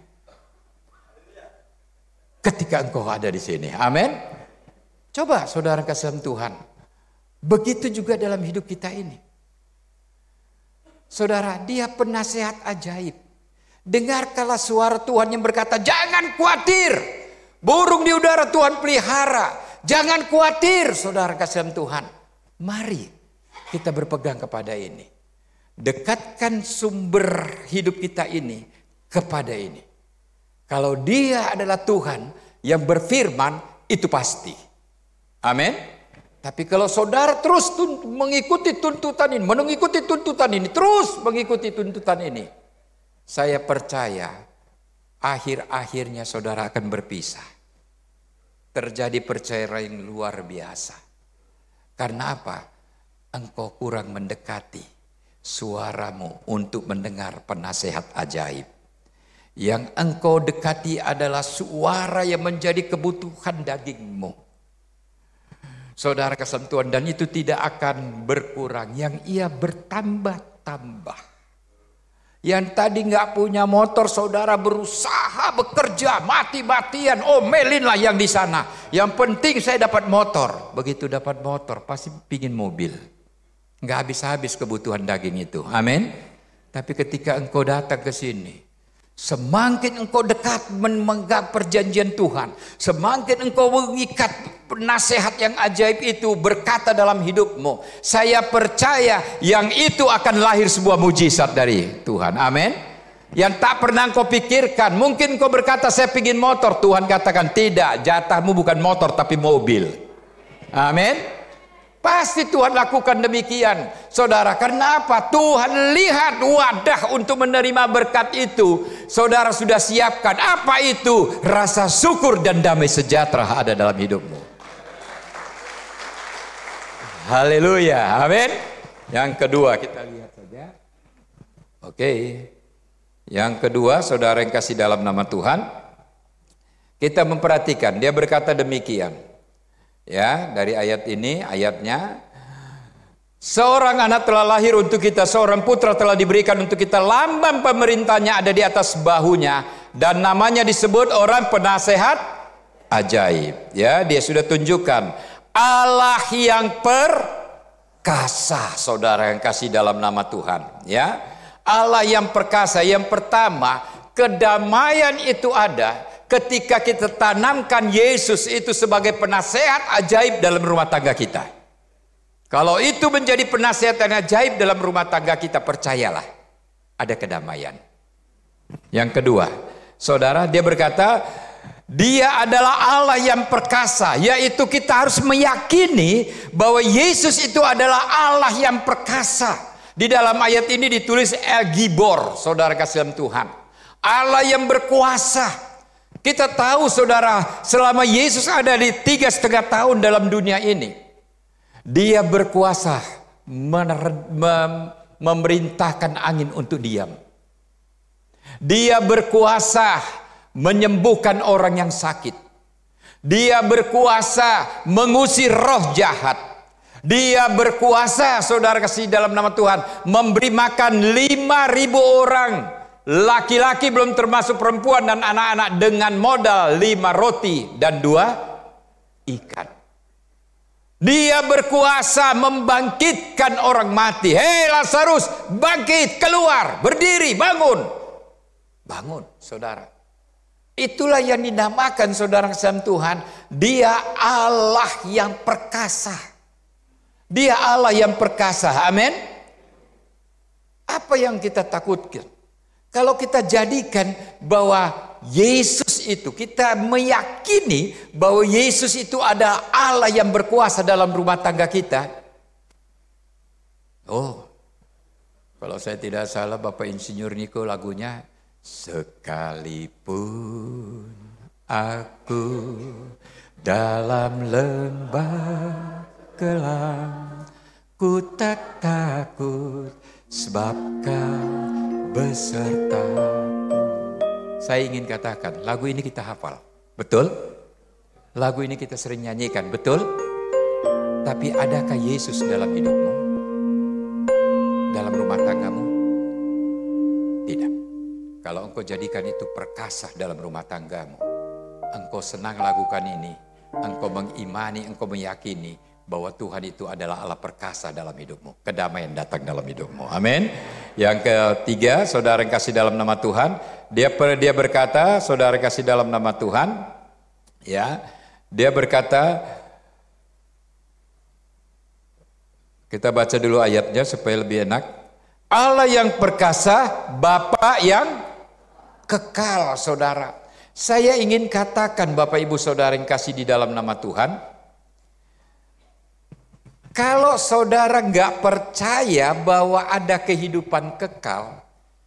Ketika engkau ada di sini. Amin. Coba saudara kasih Tuhan. Begitu juga dalam hidup kita ini. Saudara, dia penasehat ajaib. Dengarkanlah suara Tuhan yang berkata, jangan khawatir. Burung di udara Tuhan pelihara. Jangan khawatir, saudara kasih Tuhan. Mari kita berpegang kepada ini. Dekatkan sumber hidup kita ini kepada ini. Kalau dia adalah Tuhan yang berfirman, itu pasti. Amin. Tapi kalau saudara terus mengikuti tuntutan ini, terus mengikuti tuntutan ini, saya percaya akhir-akhirnya saudara akan berpisah. Terjadi perceraian yang luar biasa. Karena apa? Engkau kurang mendekati suaramu untuk mendengar penasehat ajaib. Yang engkau dekati adalah suara yang menjadi kebutuhan dagingmu. Saudara kesentuhan, dan itu tidak akan berkurang. Yang ia bertambah-tambah. Yang tadi nggak punya motor, saudara berusaha bekerja mati-matian. Omelinlah yang di sana. Yang penting saya dapat motor. Begitu dapat motor, pasti pingin mobil. Nggak habis-habis kebutuhan daging itu. Amin. Tapi ketika engkau datang ke sini, semakin engkau dekat memegang perjanjian Tuhan, semakin engkau mengikat nasihat yang ajaib itu berkata dalam hidupmu, saya percaya yang itu akan lahir sebuah mujizat dari Tuhan. Amin. Yang tak pernah engkau pikirkan. Mungkin engkau berkata saya pingin motor, Tuhan katakan tidak, jatahmu bukan motor tapi mobil. Amin. Pasti Tuhan lakukan demikian. Saudara, karena apa? Tuhan lihat wadah untuk menerima berkat itu. Saudara sudah siapkan. Apa itu? Rasa syukur dan damai sejahtera ada dalam hidupmu. Haleluya. Amin. Yang kedua kita lihat saja. Oke. Yang kedua, saudara yang kasih dalam nama Tuhan, kita memperhatikan. Dia berkata demikian. Ya, dari ayat ini, ayatnya, seorang anak telah lahir untuk kita, seorang putra telah diberikan untuk kita, lambang pemerintahnya ada di atas bahunya, dan namanya disebut orang penasehat ajaib. Ya, dia sudah tunjukkan Allah yang perkasa, saudara yang kasih dalam nama Tuhan. Ya, Allah yang perkasa. Yang pertama, kedamaian itu ada ketika kita tanamkan Yesus itu sebagai penasehat ajaib dalam rumah tangga kita. Kalau itu menjadi penasehat yang ajaib dalam rumah tangga kita, percayalah, ada kedamaian. Yang kedua, saudara, dia berkata, dia adalah Allah yang perkasa, yaitu kita harus meyakini bahwa Yesus itu adalah Allah yang perkasa. Di dalam ayat ini ditulis El Gibor, saudara kasih dalam Tuhan, Allah yang berkuasa. Kita tahu, saudara, selama Yesus ada di 3,5 tahun dalam dunia ini, dia berkuasa memerintahkan angin untuk diam. Dia berkuasa menyembuhkan orang yang sakit. Dia berkuasa mengusir roh jahat. Dia berkuasa, saudara kasih dalam nama Tuhan, memberi makan 5.000 orang. Laki-laki belum termasuk perempuan dan anak-anak dengan modal 5 roti dan 2 ikan. Dia berkuasa membangkitkan orang mati. Hei Lazarus, bangkit, keluar, berdiri, bangun. Bangun, saudara. Itulah yang dinamakan, saudara kasih Tuhan, dia Allah yang perkasa. Dia Allah yang perkasa, amin. Apa yang kita takutkan? Kalau kita jadikan bahwa Yesus itu, kita meyakini bahwa Yesus itu ada Allah yang berkuasa dalam rumah tangga kita. Oh, kalau saya tidak salah, Bapak Insinyur Niko lagunya, sekalipun aku dalam lembah kelam, ku tak takut sebab Kau besertaku. Saya ingin katakan, lagu ini kita hafal, betul? Lagu ini kita sering nyanyikan, betul? Tapi adakah Yesus dalam hidupmu? Dalam rumah tanggamu? Tidak. Kalau engkau jadikan itu perkasa dalam rumah tanggamu, engkau senang lakukan ini, engkau mengimani, engkau meyakini bahwa Tuhan itu adalah Allah perkasa dalam hidupmu. Kedamaian datang dalam hidupmu. Amin. Yang ketiga, saudara yang kasih dalam nama Tuhan, dia berkata, saudara yang kasih dalam nama Tuhan, ya, dia berkata, kita baca dulu ayatnya supaya lebih enak. Allah yang perkasa, Bapa yang kekal, saudara. Saya ingin katakan, Bapak Ibu Saudara yang kasih di dalam nama Tuhan, kalau saudara nggak percaya bahwa ada kehidupan kekal,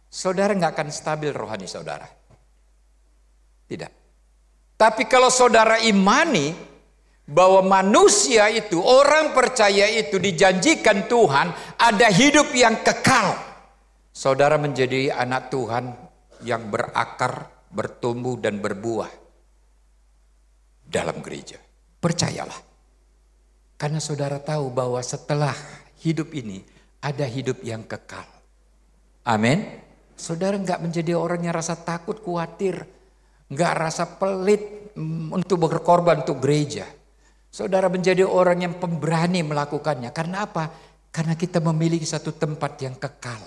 saudara nggak akan stabil rohani saudara. Tidak. Tapi kalau saudara imani bahwa manusia itu, orang percaya itu dijanjikan Tuhan ada hidup yang kekal, saudara menjadi anak Tuhan yang berakar, bertumbuh dan berbuah dalam gereja. Percayalah. Karena saudara tahu bahwa setelah hidup ini ada hidup yang kekal. Amin. Saudara nggak menjadi orang yang rasa takut, khawatir, nggak rasa pelit untuk berkorban untuk gereja. Saudara menjadi orang yang pemberani melakukannya. Karena apa? Karena kita memiliki satu tempat yang kekal.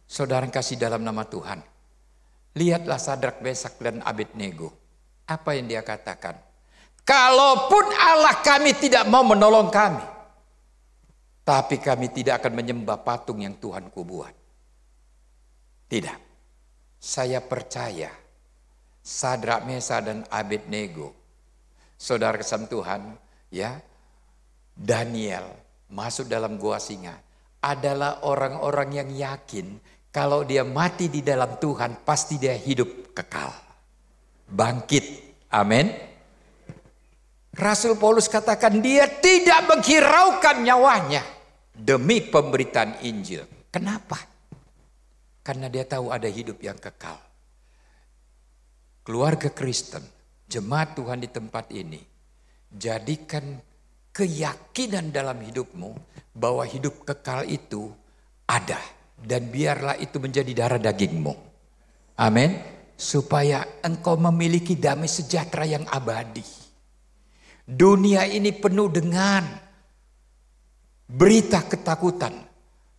Saudara kasih dalam nama Tuhan. Lihatlah Sadrak, Mesak dan Abednego. Apa yang dia katakan? Kalaupun Allah kami tidak mau menolong kami, tapi kami tidak akan menyembah patung yang Tuhan kubuat. Tidak. Saya percaya Sadrak, Mesak dan Abednego, saudara kesam Tuhan, ya, Daniel masuk dalam gua singa, adalah orang-orang yang yakin kalau dia mati di dalam Tuhan pasti dia hidup kekal, bangkit. Amin. Rasul Paulus katakan dia tidak menghiraukan nyawanya demi pemberitaan Injil. Kenapa? Karena dia tahu ada hidup yang kekal. Keluarga Kristen, jemaat Tuhan di tempat ini, jadikan keyakinan dalam hidupmu bahwa hidup kekal itu ada. Dan biarlah itu menjadi darah dagingmu. Amin. supaya engkau memiliki damai sejahtera yang abadi. Dunia ini penuh dengan berita ketakutan,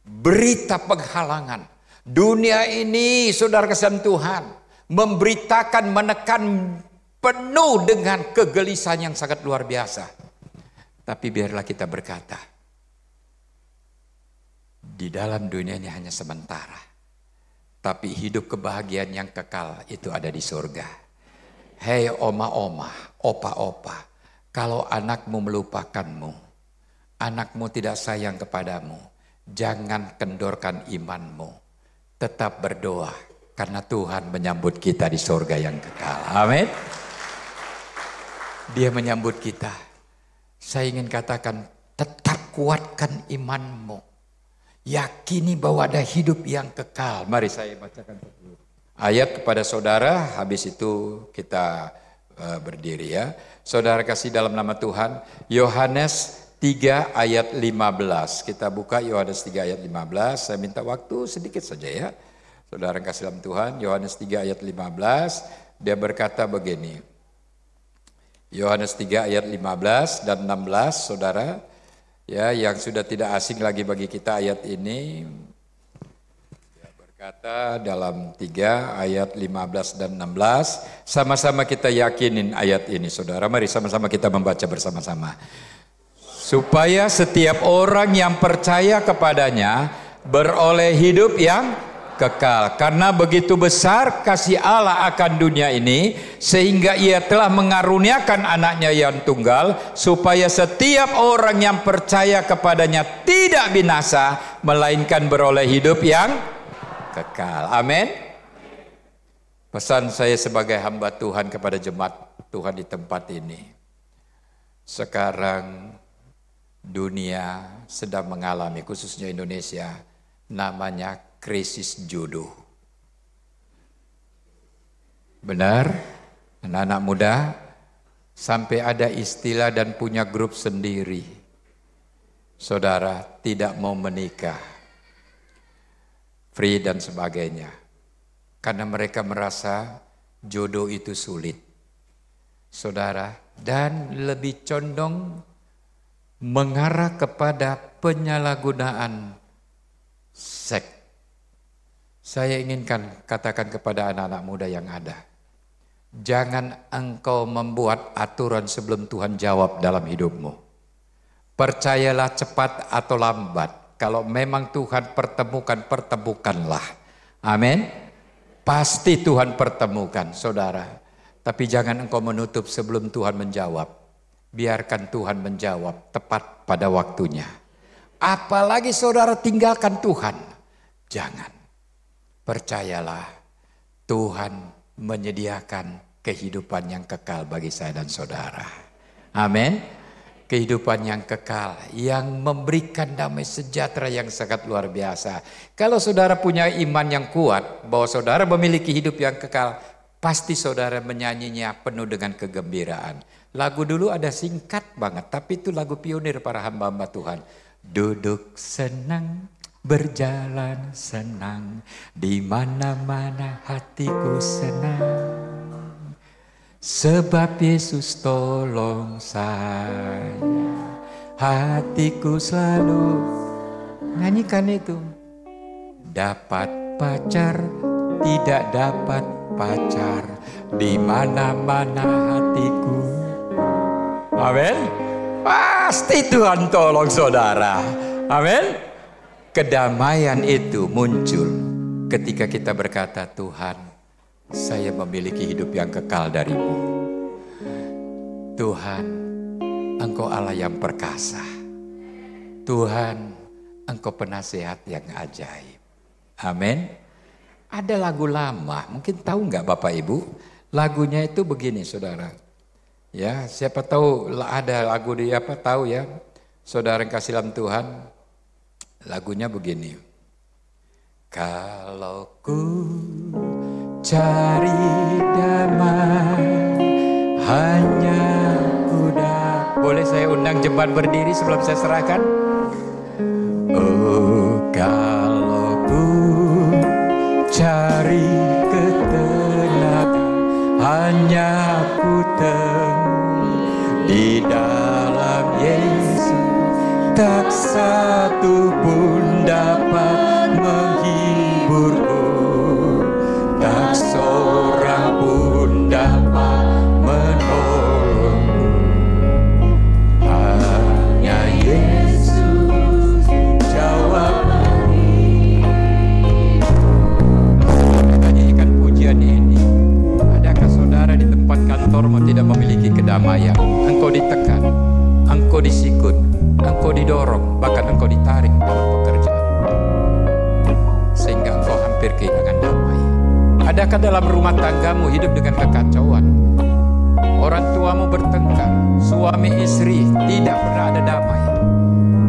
berita penghalangan. Dunia ini, saudara kasih Tuhan, memberitakan, menekan, penuh dengan kegelisahan yang sangat luar biasa. Tapi biarlah kita berkata, di dalam dunia ini hanya sementara. Tapi hidup kebahagiaan yang kekal itu ada di surga. Hei oma-oma, opa-opa, kalau anakmu melupakanmu, anakmu tidak sayang kepadamu, jangan kendorkan imanmu. Tetap berdoa, karena Tuhan menyambut kita di surga yang kekal. Amin. Dia menyambut kita. Saya ingin katakan, tetap kuatkan imanmu. Yakini bahwa ada hidup yang kekal. Mari saya bacakan ayat kepada saudara, habis itu kita berdiri ya. Saudara kasih dalam nama Tuhan, Yohanes 3 ayat 15. Kita buka Yohanes 3 ayat 15. Saya minta waktu sedikit saja ya. Saudara kasih dalam Tuhan, Yohanes 3 ayat 15. Dia berkata begini. Yohanes 3 ayat 15 dan 16, saudara. Ya, yang sudah tidak asing lagi bagi kita ayat ini. Dia berkata dalam 3 ayat 15 dan 16. Sama-sama kita yakinin ayat ini, saudara. Mari sama-sama kita membaca bersama-sama. Supaya setiap orang yang percaya kepadanya beroleh hidup yang kekal. Karena begitu besar kasih Allah akan dunia ini, sehingga ia telah mengaruniakan anaknya yang tunggal, supaya setiap orang yang percaya kepadanya tidak binasa, melainkan beroleh hidup yang kekal. Amin. Pesan saya sebagai hamba Tuhan kepada jemaat Tuhan di tempat ini. Sekarang dunia sedang mengalami, khususnya Indonesia, namanya krisis jodoh. Benar? Anak-anak muda sampai ada istilah dan punya grup sendiri. Saudara tidak mau menikah, free dan sebagainya. Karena mereka merasa jodoh itu sulit. Saudara, dan lebih condong mengarah kepada penyalahgunaan seks. Saya inginkan katakan kepada anak-anak muda yang ada, jangan engkau membuat aturan sebelum Tuhan jawab dalam hidupmu. Percayalah cepat atau lambat, kalau memang Tuhan pertemukanlah. Amin. Pasti Tuhan pertemukan, saudara. Tapi jangan engkau menutup sebelum Tuhan menjawab. Biarkan Tuhan menjawab tepat pada waktunya. Apalagi saudara tinggalkan Tuhan. Jangan. Percayalah, Tuhan menyediakan kehidupan yang kekal bagi saya dan saudara. Amin. Kehidupan yang kekal, yang memberikan damai sejahtera yang sangat luar biasa. Kalau saudara punya iman yang kuat, bahwa saudara memiliki hidup yang kekal, pasti saudara menyanyinya penuh dengan kegembiraan. Lagu dulu ada singkat banget, tapi itu lagu pionir para hamba-hamba Tuhan. Duduk senang, berjalan senang, di mana-mana hatiku senang. Sebab Yesus tolong saya, hatiku selalu nyanyikan itu. Dapat pacar, tidak dapat pacar, di mana-mana hatiku. Amin. Pasti Tuhan tolong saudara. Amin. Kedamaian itu muncul ketika kita berkata, Tuhan, saya memiliki hidup yang kekal darimu. Tuhan, Engkau Allah yang perkasa. Tuhan, Engkau penasihat yang ajaib. Amin. Ada lagu lama, mungkin tahu nggak Bapak Ibu? Lagunya itu begini, saudara. Ya, siapa tahu ada lagu di apa tahu ya, saudara yang kasih dalam Tuhan. Lagunya begini. Kalau ku cari damai, hanya udah. Boleh saya undang jemaat berdiri sebelum saya serahkan? Oh, kalau ku cari ketenangan, ku temui di dalam Yesus, tak satu pun dapat menghiburku, tak seorang pun dapat menolongku. Hanya Yesus jawaban hidup. Kita nyanyikan pujian ini. Adakah saudara di tempat kantormu tidak memiliki kedamaian? Engkau ditekan, engkau disikut, engkau didorong, bahkan engkau ditarik dalam pekerjaan, sehingga engkau hampir kehilangan damai. Adakah dalam rumah tanggamu hidup dengan kekacauan? Orang tuamu bertengkar, suami istri tidak pernah ada damai.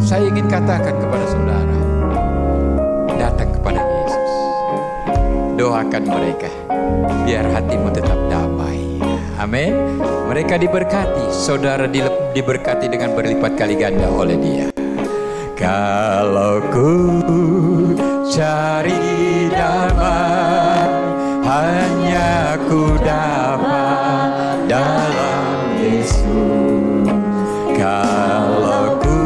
Saya ingin katakan kepada saudara, datang kepada Yesus, doakan mereka, biar hatimu tetap damai. Amin. Mereka diberkati, saudara diberkati dengan berlipat kali ganda oleh Dia. Kalau ku cari damai, hanya ku dapat dalam Yesus. Kalau ku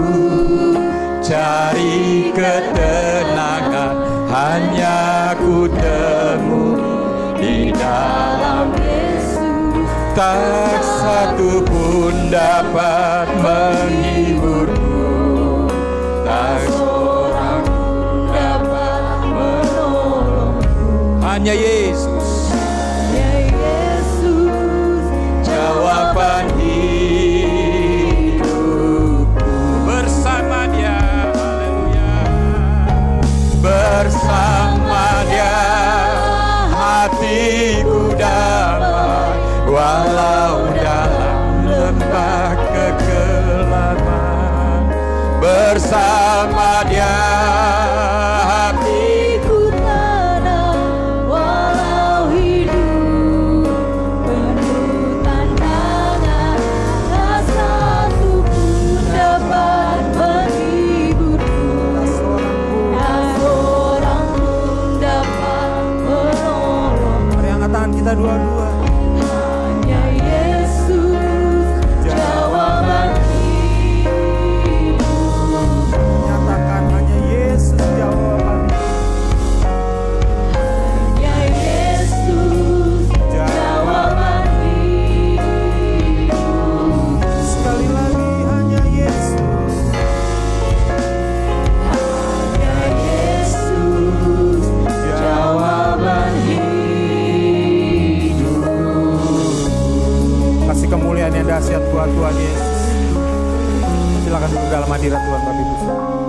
cari ketenangan, hanya ku temui di dalam Yesus. Tak satu pun dapat menghiburku, tak seorang pun dapat menolongku. Hanya Yesus, hanya Yesus jawaban hidupku. Bersama Dia, haleluya. Bersama Dia hatiku damai, walau dalam lembah kegelapan. Bersama Dia hatiku tenang, walau hidup penuh tantangan. Tak satu pun dapat menghiburku, tak seorang pun dapat menolong. Mari angkat tangan kita dua-dua. Hanya Yesus jawaban hidup. Nyatakan hanya Yesus jawaban hidup. Hanya Yesus jawaban hidup. Sekali lagi hanya Yesus. Hanya Yesus jawaban hidup. Kasih kemuliaan yang dahsyat buat Tuhan Yesus. Silakan duduk dalam hadirat Tuhan Bapak Ibu.